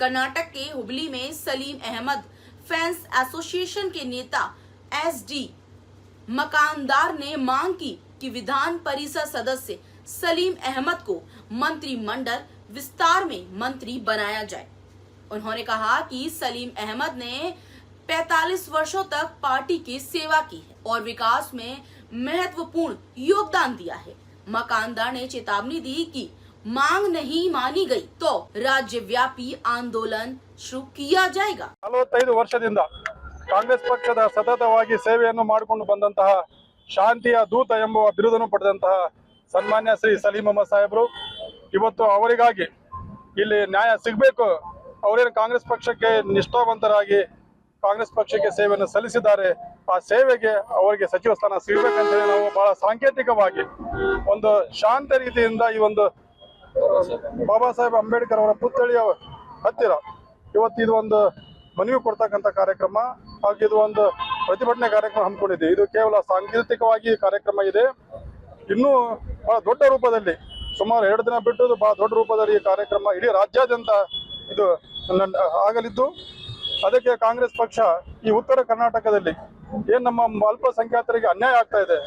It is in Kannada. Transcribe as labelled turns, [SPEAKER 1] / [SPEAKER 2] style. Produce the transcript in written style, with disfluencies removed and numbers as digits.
[SPEAKER 1] कर्नाटक के हुबली में सलीम अहमद फैंस एसोसिएशन के नेता एसडी मकानदार ने मांग की कि विधान परिषद सदस्य सलीम अहमद को मंत्रिमंडल विस्तार में मंत्री बनाया जाए। उन्होंने कहा कि सलीम अहमद ने 45 वर्षों तक पार्टी की सेवा की है और विकास में महत्वपूर्ण योगदान दिया है। मकानदार ने चेतावनी दी कि मांग नहीं मानी गई तो राज्यव्यापी आंदोलन शुरू किया जाएगा।
[SPEAKER 2] 45 ವರ್ಷದಿಂದ ಕಾಂಗ್ರೆಸ್ ಪಕ್ಷದ ಸತತವಾಗಿ ಸೇವೆಯನ್ನು ಮಾಡಿಕೊಂಡು ಬಂದಂತಹ ಶಾಂತಿಯ ದೂತ ಎಂಬ ಬಿರುದನ್ನು ಪಡೆದಂತಹ ಸನ್ಮಾನ್ಯ ಶ್ರೀ ಸಲೀಂ ಅಹಮದ್ ಸಾಹೇಬರು ಇವತ್ತು ಅವರಿಗಾಗಿ ಇಲ್ಲಿ ನ್ಯಾಯ ಸಿಗಬೇಕು, ಅವರೇನು ಕಾಂಗ್ರೆಸ್ ಪಕ್ಷಕ್ಕೆ ನಿಷ್ಠಾವಂತರಾಗಿ ಕಾಂಗ್ರೆಸ್ ಪಕ್ಷಕ್ಕೆ ಸೇವೆಯನ್ನು ಸಲ್ಲಿಸಿದ್ದಾರೆ, ಆ ಸೇವೆಗೆ ಅವರಿಗೆ ಸಚಿವ ಸ್ಥಾನ ಸಿಗಬೇಕಂತ ನಾವು ಬಹಳ ಸಾಂಕೇತಿಕವಾಗಿ ಒಂದು ಶಾಂತ ರೀತಿಯಿಂದ ಈ ಒಂದು ಬಾಬಾ ಸಾಹೇಬ್ ಅಂಬೇಡ್ಕರ್ ಅವರ ಪುತ್ಥಳಿಯ ಹತ್ತಿರ ಇವತ್ತು ಇದು ಒಂದು ಮನವಿ ಕೊಡ್ತಕ್ಕಂಥ ಕಾರ್ಯಕ್ರಮ ಹಾಗೂ ಇದು ಒಂದು ಪ್ರತಿಭಟನೆ ಕಾರ್ಯಕ್ರಮ ಹಮ್ಮಿಕೊಂಡಿದೆ। ಇದು ಕೇವಲ ಸಾಂಕೇತಿಕವಾಗಿ ಕಾರ್ಯಕ್ರಮ ಇದೆ, ಇನ್ನೂ ಬಹಳ ದೊಡ್ಡ ರೂಪದಲ್ಲಿ ಸುಮಾರು 2 ದಿನ ಬಿಟ್ಟು ಬಹಳ ದೊಡ್ಡ ರೂಪದಲ್ಲಿ ಈ ಕಾರ್ಯಕ್ರಮ ಇಡೀ ರಾಜ್ಯಾದ್ಯಂತ ಇದು ಆಗಲಿದ್ದು, ಅದಕ್ಕೆ ಕಾಂಗ್ರೆಸ್ ಪಕ್ಷ ಈ ಉತ್ತರ ಕರ್ನಾಟಕದಲ್ಲಿ ಏನು ನಮ್ಮ ಅಲ್ಪಸಂಖ್ಯಾತರಿಗೆ ಅನ್ಯಾಯ ಆಗ್ತಾ ಇದೆ